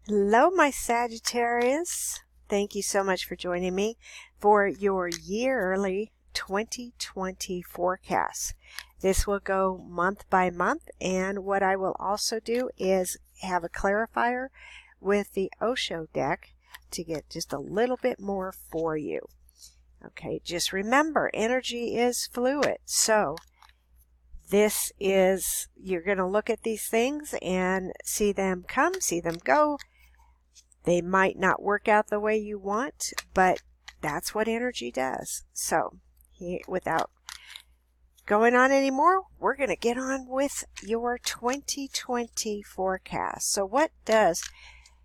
Hello, my Sagittarius. Thank you so much for joining me for your yearly 2020 forecast. This will go month by month, and what I will also do is have a clarifier with the Osho deck to get just a little bit more for you. Okay, just remember, energy is fluid, so you're going to look at these things and see them come, see them go. They might not work out the way you want, but that's what energy does. So, without going on anymore, we're going to get on with your 2020 forecast. So what does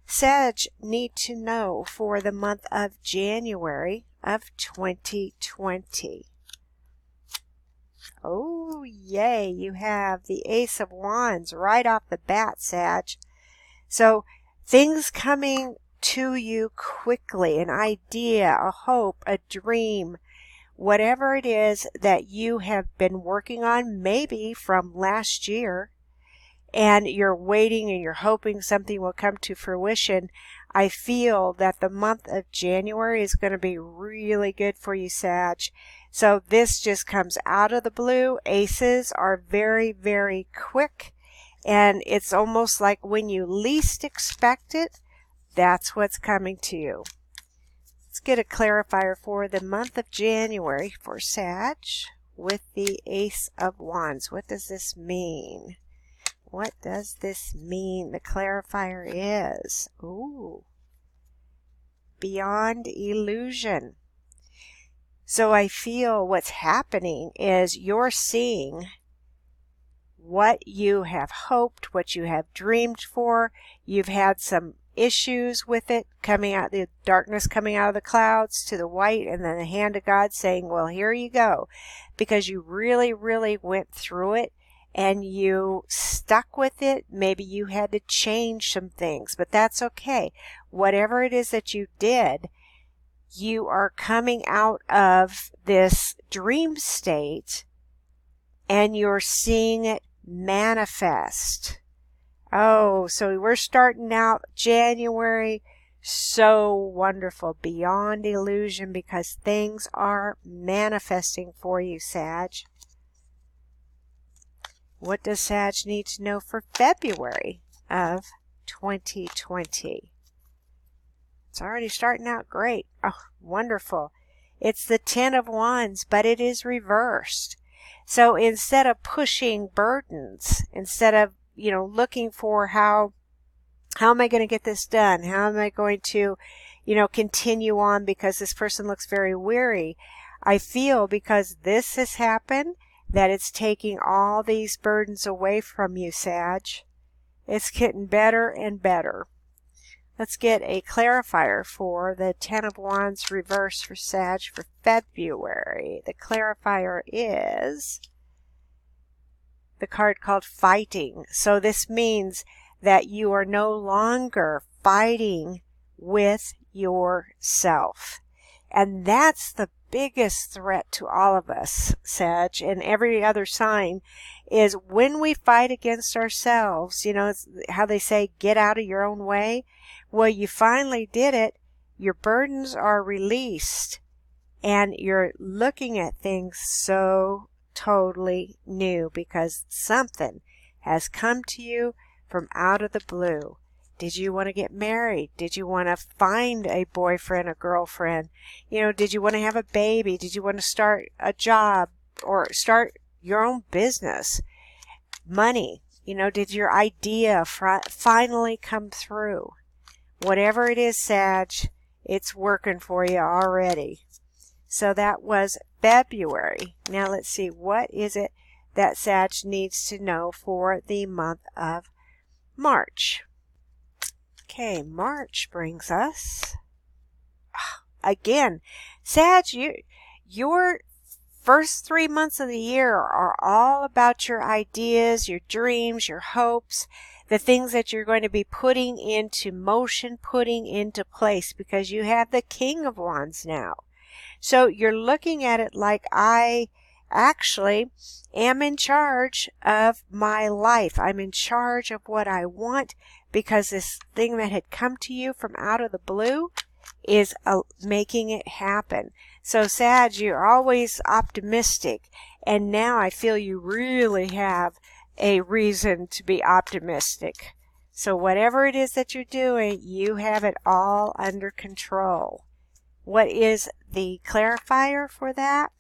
Sag need to know for the month of January of 2020? Oh, yay, you have the Ace of Wands right off the bat, Sag. So, things coming to you quickly, an idea, a hope, a dream, whatever it is that you have been working on, maybe from last year, and you're waiting and you're hoping something will come to fruition. I feel that the month of January is going to be really good for you, Sag. So this just comes out of the blue. Aces are very, very quick. And it's almost like when you least expect it, that's what's coming to you. Let's get a clarifier for the month of January for Sag with the Ace of Wands. What does this mean? What does this mean? The clarifier is, beyond illusion. So I feel what's happening is you're seeing what you have hoped, what you have dreamed for. You've had some issues with it coming out, the darkness coming out of the clouds to the white, and then the hand of God saying, well, here you go, because you really, really went through it and you stuck with it. Maybe you had to change some things, but that's okay. Whatever it is that you did, you are coming out of this dream state and you're seeing it manifest. Oh, so we're starting out January so wonderful, beyond illusion, because things are manifesting for you, Sag. What does Sag need to know for February of 2020? It's already starting out great. Oh, wonderful. It's the Ten of Wands, but it is reversed. So instead of pushing burdens, instead of, looking for how am I going to get this done? How am I going to, continue on because this person looks very weary? I feel because this has happened that it's taking all these burdens away from you, Sag. It's getting better and better. Let's get a clarifier for the Ten of Wands reverse for Sag for February. The clarifier is the card called Fighting. So this means that you are no longer fighting with yourself. And that's the biggest threat to all of us, Sag, and every other sign, is when we fight against ourselves. It's how they say, get out of your own way. Well, you finally did it. Your burdens are released, and you're looking at things so totally new because something has come to you from out of the blue. Did you want to get married? Did you want to find a boyfriend, a girlfriend? Did you want to have a baby? Did you want to start a job or start your own business? Money. Did your idea finally come through? Whatever it is, Sag, it's working for you already. So that was February. Now let's see, what is it that Sag needs to know for the month of March? Okay, March brings us, again, Sag, your first 3 months of the year are all about your ideas, your dreams, your hopes, the things that you're going to be putting into motion, putting into place, because you have the King of Wands now. So you're looking at it like, I actually am in charge of my life. I'm in charge of what I want because this thing that had come to you from out of the blue is making it happen. So Sag, you're always optimistic, and now I feel you really have a reason to be optimistic. So whatever it is that you're doing, you have it all under control. What is the clarifier for that?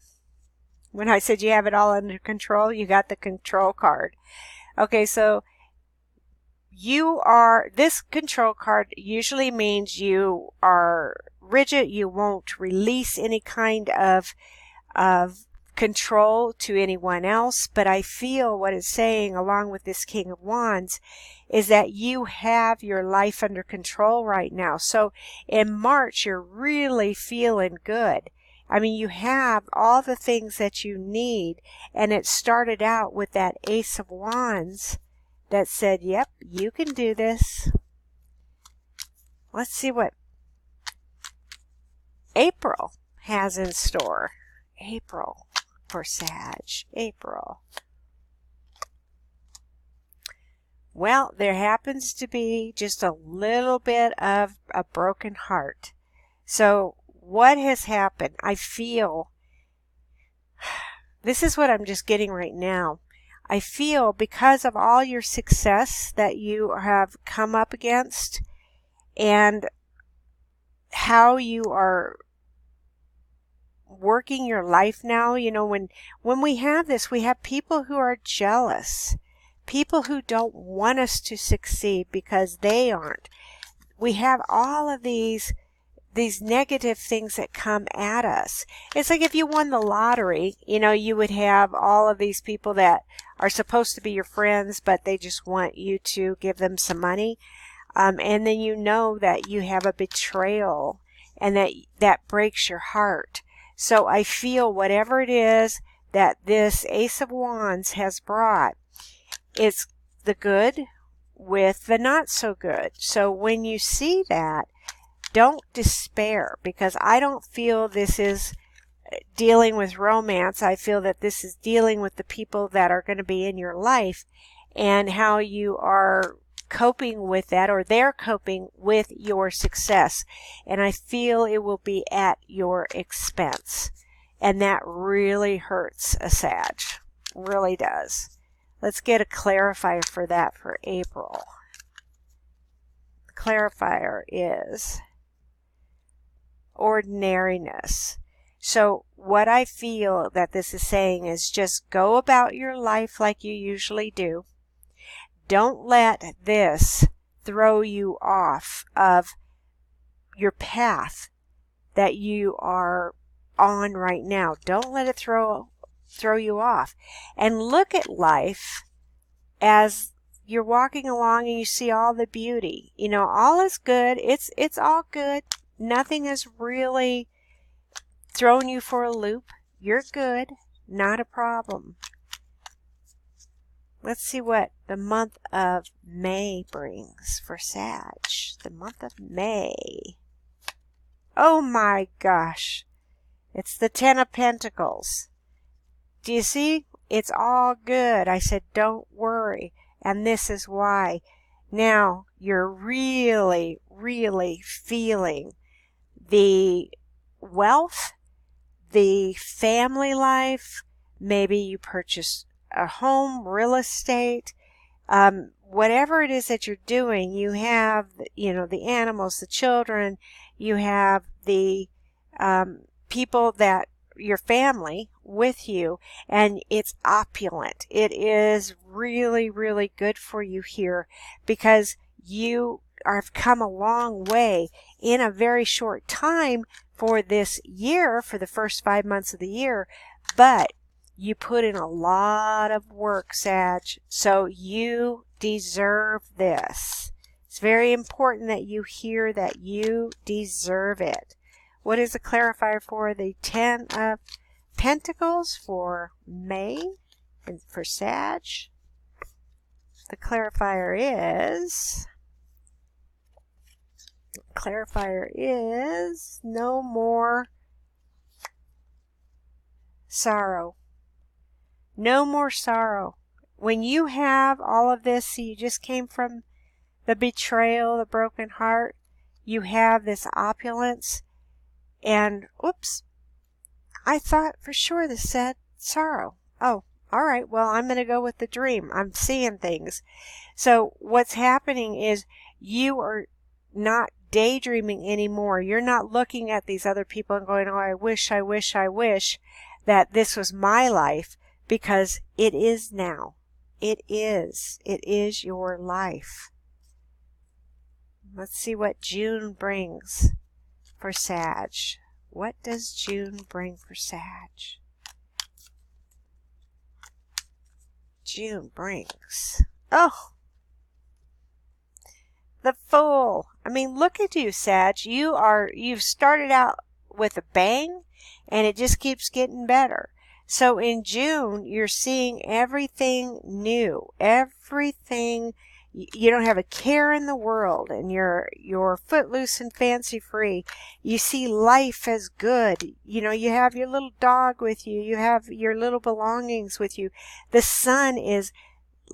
When I said you have it all under control, you got the control card. Okay, so this control card usually means you are rigid. You won't release any kind of control to anyone else. But I feel what it's saying along with this King of Wands is that you have your life under control right now. So in March, you're really feeling good. I mean, you have all the things that you need. And it started out with that Ace of Wands that said, yep, you can do this. Let's see what April has in store. April for Sag. April. Well, there happens to be just a little bit of a broken heart. So what has happened? I feel, this is what I'm just getting right now. I feel because of all your success that you have come up against and how you are working your life now, you know, when we have this, we have people who are jealous, people who don't want us to succeed because they aren't. We have all of these negative things that come at us. It's like if you won the lottery, you know, you would have all of these people that are supposed to be your friends, but they just want you to give them some money. And then you know that you have a betrayal and that breaks your heart. So I feel whatever it is that this Ace of Wands has brought, it's the good with the not so good. So when you see that, don't despair, because I don't feel this is dealing with romance. I feel that this is dealing with the people that are going to be in your life and how you are coping with that, or they're coping with your success. And I feel it will be at your expense. And that really hurts a Sag. Really does. Let's get a clarifier for that for April. The clarifier is ordinariness. So what I feel that this is saying is just go about your life like you usually do. Don't let this throw you off of your path that you are on right now. Don't let it throw you off. And look at life as you're walking along and you see all the beauty. You know, all is good. It's all good. Nothing has really thrown you for a loop. You're good. Not a problem. Let's see what the month of May brings for Sag. The month of May. Oh my gosh. It's the Ten of Pentacles. Do you see? It's all good. I said, don't worry. And this is why. Now, you're really, really feeling the wealth, the family life. Maybe you purchase a home, real estate, whatever it is that you're doing. You have, you know, the animals, the children. You have the people that your family with you, and it's opulent. It is really, really good for you here because you have come a long way in a very short time for this year, for the first 5 months of the year, but you put in a lot of work, Sag, so you deserve this. It's very important that you hear that you deserve it. What is the clarifier for the Ten of Pentacles for May and for Sag? The clarifier is no more sorrow. No more sorrow. When you have all of this, so you just came from the betrayal, the broken heart. You have this opulence, and whoops, I thought for sure this said sorrow. Oh, all right, well, I'm going to go with the dream. I'm seeing things. So what's happening is you are not daydreaming anymore. You're not looking at these other people and going, oh, I wish that this was my life, because it is now. It is your life. Let's see what June brings for Sag. What does June bring for Sag? June brings, oh, the Fool. I mean, look at you, Sag. You've started out with a bang, and it just keeps getting better. So in June, you're seeing everything new, everything. You don't have a care in the world, and you're footloose and fancy free. You see life as good. You have your little dog with you. You have your little belongings with you. The sun is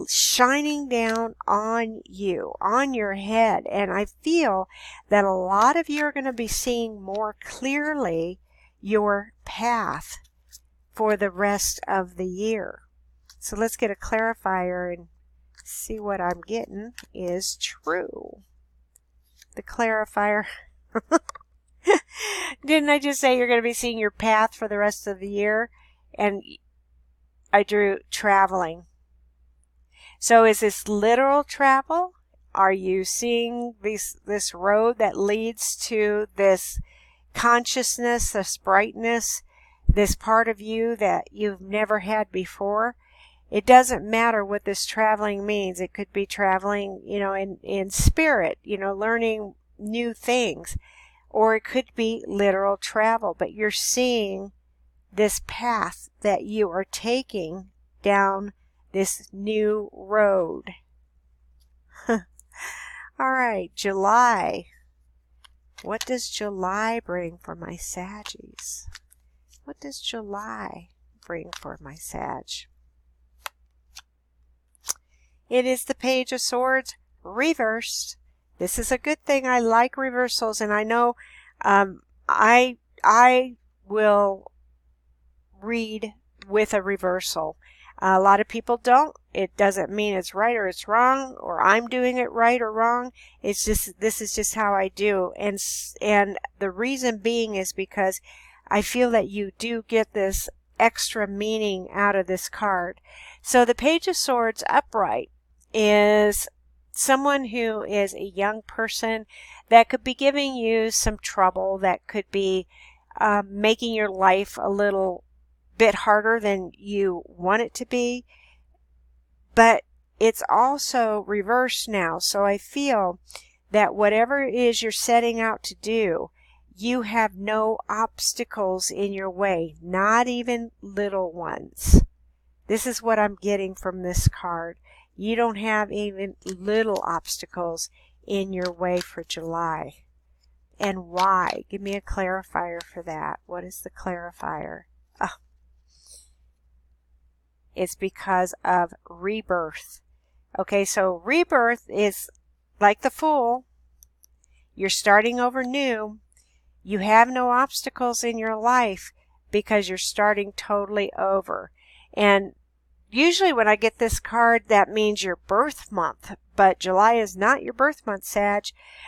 shining down on you, on your head, and I feel that a lot of you are going to be seeing more clearly your path for the rest of the year. So let's get a clarifier and see what I'm getting is true. The clarifier. Didn't I just say you're going to be seeing your path for the rest of the year? And I drew traveling. So is this literal travel? Are you seeing this road that leads to this consciousness, this brightness, this part of you that you've never had before? It doesn't matter what this traveling means. It could be traveling, in spirit, learning new things. Or it could be literal travel. But you're seeing this path that you are taking down this new road. All right, July. What does July bring for my Saggies? What does July bring for my Sag? It is the Page of Swords reversed. This is a good thing. I like reversals, and I know I will read with a reversal. A lot of people don't. It doesn't mean it's right or it's wrong, or I'm doing it right or wrong. It's just, this is just how I do. And the reason being is because I feel that you do get this extra meaning out of this card. So the Page of Swords upright is someone who is a young person that could be giving you some trouble, that could be making your life a little bit harder than you want it to be. But it's also reversed now. So I feel that whatever it is you're setting out to do, you have no obstacles in your way, not even little ones. This is what I'm getting from this card. You don't have even little obstacles in your way for July. And why? Give me a clarifier for that. What is the clarifier? Oh. It's because of rebirth. Okay, so rebirth is like the Fool. You're starting over new. You have no obstacles in your life because you're starting totally over. And usually when I get this card, that means your birth month. But July is not your birth month, Sag.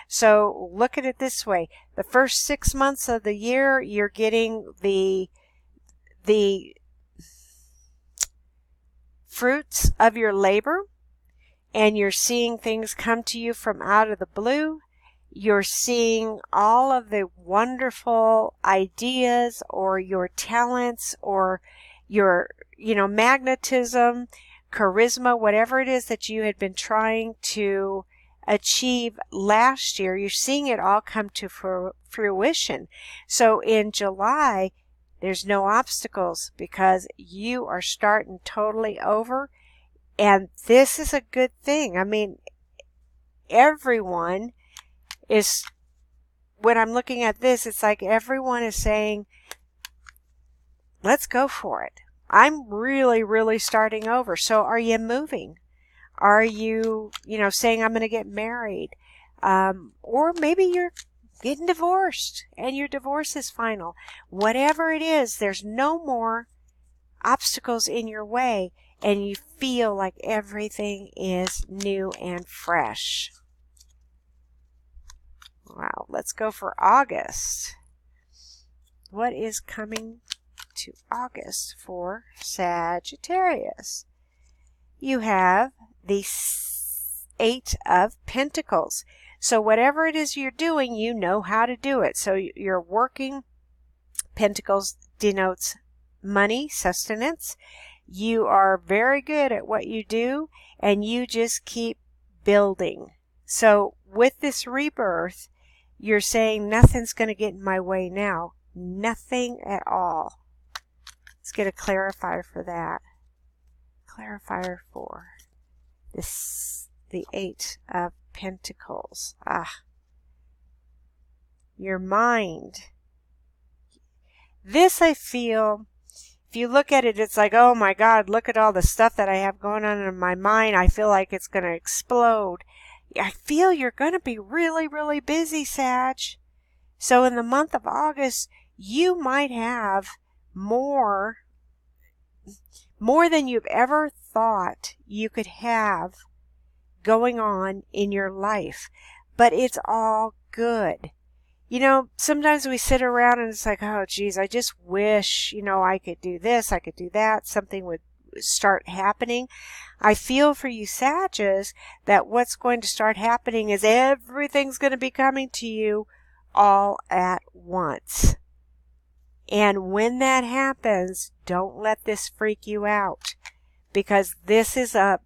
So look at it this way. The first 6 months of the year, you're getting the fruits of your labor, and you're seeing things come to you from out of the blue. You're seeing all of the wonderful ideas or your talents or your, magnetism, charisma, whatever it is that you had been trying to achieve last year. You're seeing it all come to fruition. So in July, there's no obstacles because you are starting totally over. And this is a good thing. I mean, everyone is, when I'm looking at this, it's like everyone is saying, let's go for it. I'm really, really starting over. So are you moving? Are you, saying I'm going to get married? Or maybe you're getting divorced and your divorce is final. Whatever it is, there's no more obstacles in your way and you feel like everything is new and fresh. Wow, let's go for August. What is coming to August for Sagittarius? You have the Eight of Pentacles. So whatever it is you're doing, you know how to do it. So you're working. Pentacles denotes money, sustenance. You are very good at what you do, and you just keep building. So with this rebirth, you're saying nothing's going to get in my way now. Nothing at all. Let's get a clarifier for that. Clarifier for this, the Eight of Pentacles. Your mind. This, I feel, if you look at it, it's like, oh my God, look at all the stuff that I have going on in my mind. I feel like it's going to explode. I feel you're going to be really, really busy, Sag. So in the month of August, you might have more than you've ever thought you could have going on in your life. But it's all good. Sometimes we sit around and it's like, oh, geez, I just wish, I could do this, I could do that. Something would start happening. I feel for you, Sagittarius, that what's going to start happening is everything's going to be coming to you all at once. And when that happens, don't let this freak you out, because this is a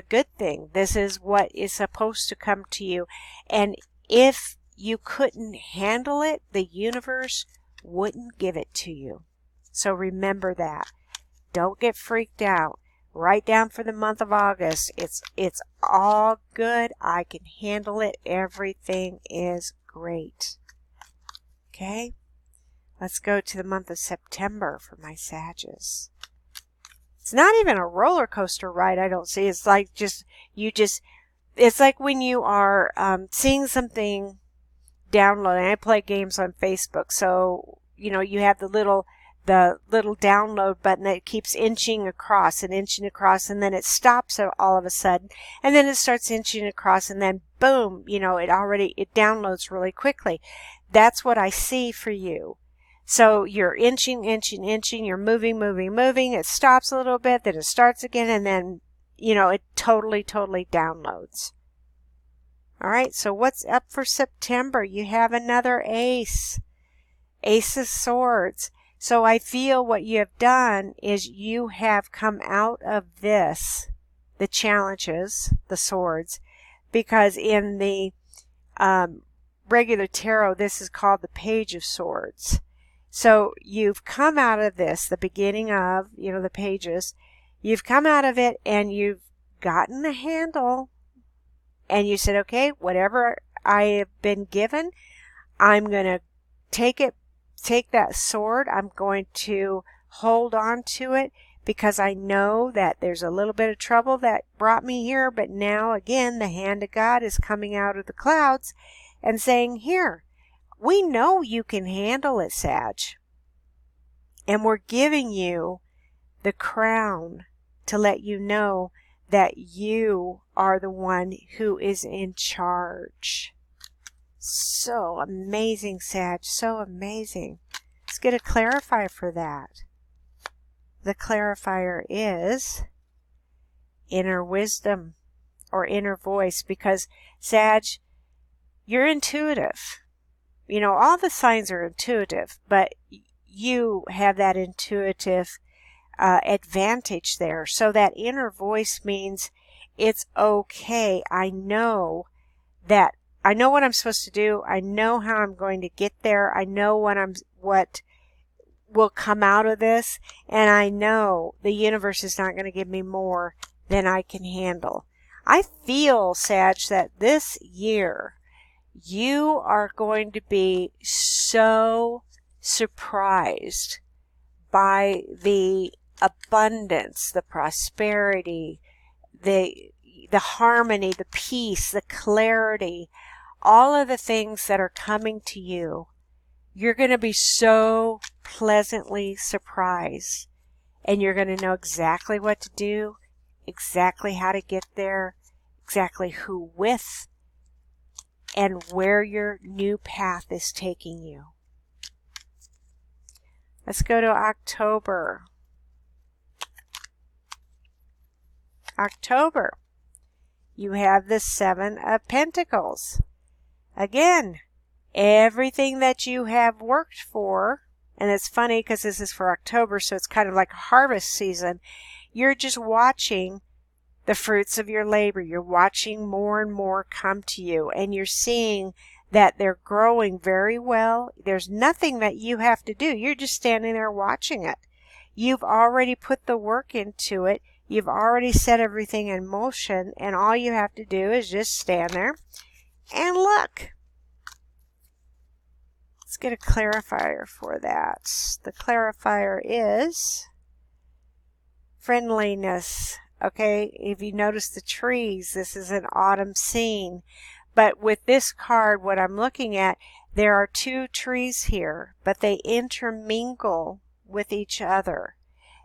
good thing. This is what is supposed to come to you. And if you couldn't handle it, the universe wouldn't give it to you. So remember that. Don't get freaked out. Write down for the month of August. It's all good. I can handle it. Everything is great. Okay? Let's go to the month of September for my Sagittarius. It's not even a roller coaster ride, I don't see. It's like it's like when you are seeing something downloading. I play games on Facebook, so you have the little download button that keeps inching across, and then it stops all of a sudden, and then it starts inching across, and then boom, it downloads really quickly. That's what I see for you. So you're inching, you're moving, it stops a little bit, then it starts again, and then it totally downloads. All right, so what's up for September? You have another Ace of Swords. So I feel what you have done is you have come out of this, the challenges, the swords, because in the regular tarot, this is called the Page of Swords. So you've come out of this, the beginning of, the pages. You've come out of it and you've gotten a handle. And you said, okay, whatever I have been given, I'm going to take that sword. I'm going to hold on to it because I know that there's a little bit of trouble that brought me here. But now, again, the hand of God is coming out of the clouds and saying, here, we know you can handle it, Sag. And we're giving you the crown to let you know that you are the one who is in charge. So amazing, Sag. So amazing. Let's get a clarifier for that. The clarifier is inner wisdom or inner voice, because Sag, you're intuitive. All the signs are intuitive, but you have that intuitive advantage there. So that inner voice means it's okay. I know what I'm supposed to do. I know how I'm going to get there. I know what will come out of this, and I know the universe is not going to give me more than I can handle. I feel, Sag, that this year you are going to be so surprised by the abundance, the prosperity, the harmony, the peace, the clarity, all of the things that are coming to you, you're going to be so pleasantly surprised. And you're going to know exactly what to do, exactly how to get there, exactly who with, and where your new path is taking you. Let's go to October. October. You have the Seven of Pentacles. Again, everything that you have worked for, and it's funny because this is for October, so it's kind of like harvest season. You're just watching the fruits of your labor. You're watching more and more come to you, and you're seeing that they're growing very well. There's nothing that you have to do. You're just standing there watching it. You've already put the work into it. You've already set everything in motion, and all you have to do is just stand there and look. Let's get a clarifier for that. The clarifier is friendliness. Okay, if you notice the trees, this is an autumn scene. But with this card, what I'm looking at, there are two trees here, but they intermingle with each other.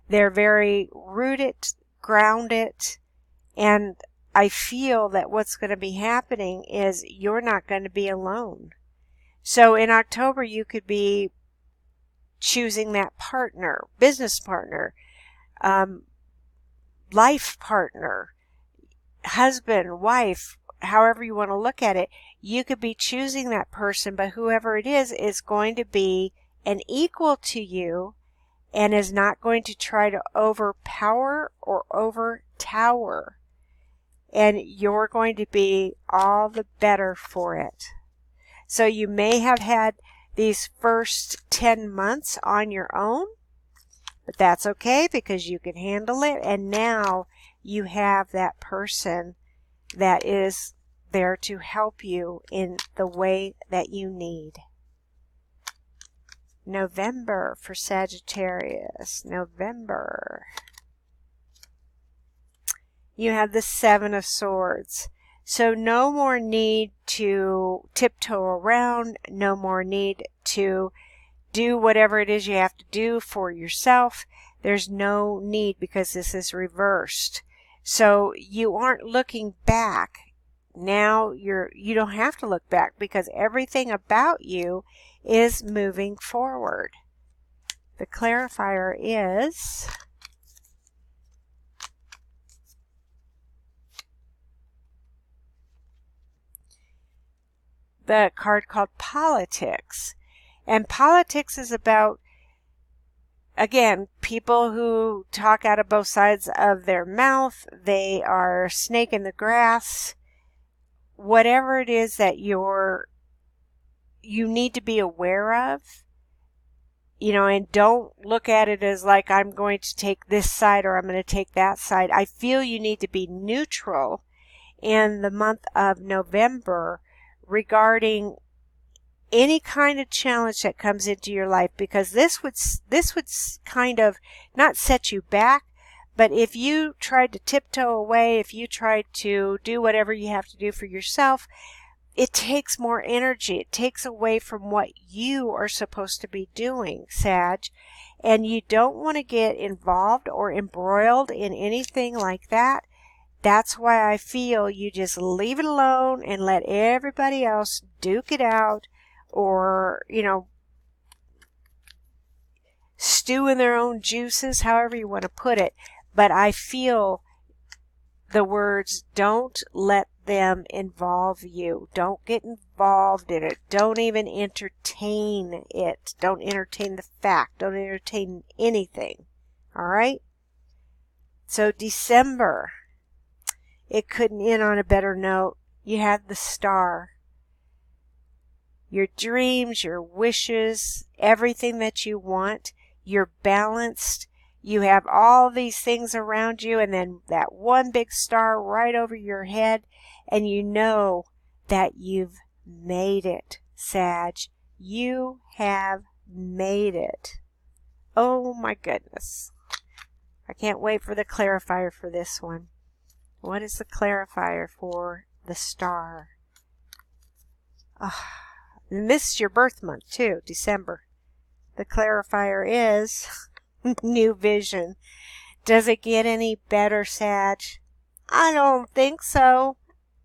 They're very rooted, grounded, and I feel that what's going to be happening is you're not going to be alone. So in October, you could be choosing that partner, business partner, life partner, husband, wife, however you want to look at it. You could be choosing that person, but whoever it is going to be an equal to you and is not going to try to overpower or overtower. And you're going to be all the better for it. So you may have had these first 10 months on your own, but that's okay because you can handle it. And now you have that person that is there to help you in the way that you need. November for Sagittarius. November. You have the Seven of Swords. So no more need to tiptoe around, no more need to do whatever it is you have to do for yourself. There's no need because this is reversed. So you aren't looking back. Now you don't have to look back because everything about you is moving forward. The clarifier is the card called Politics. And politics is about, again, people who talk out of both sides of their mouth. They are snake in the grass. Whatever it is that you need to be aware of, and don't look at it as like I'm going to take this side or I'm going to take that side. I feel you need to be neutral in the month of November regarding any kind of challenge that comes into your life, because this would kind of not set you back, but if you tried to tiptoe away, if you tried to do whatever you have to do for yourself, it takes more energy. It takes away from what you are supposed to be doing, Sag. And you don't want to get involved or embroiled in anything like that. That's why I feel you just leave it alone and let everybody else duke it out, or, stew in their own juices, however you want to put it. But I feel the words, don't let them involve you. Don't get involved in it. Don't even entertain it. Don't entertain the fact. Don't entertain anything. All right? So December, it couldn't end on a better note. You had the Star. Your dreams, your wishes, everything that you want. You're balanced. You have all these things around you, and then that one big star right over your head, and you know that you've made it, Sag. You have made it. Oh my goodness. I can't wait for the clarifier for this one. What is the clarifier for the star? And this is your birth month too, December. The clarifier is new vision. Does it get any better, Sag? I don't think so,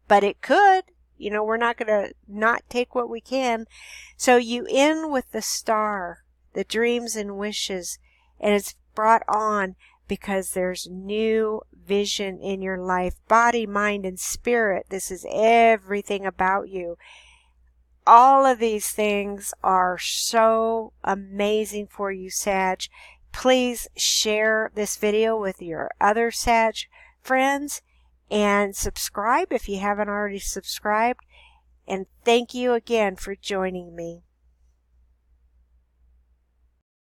but it could. You know, we're not going to not take what we can. So you end with the star, the dreams and wishes, and it's brought on because there's new vision in your life, body, mind, and spirit. This is everything about you. All of these things are so amazing for you, Sag. Please share this video with your other Sag friends and subscribe if you haven't already subscribed. And thank you again for joining me.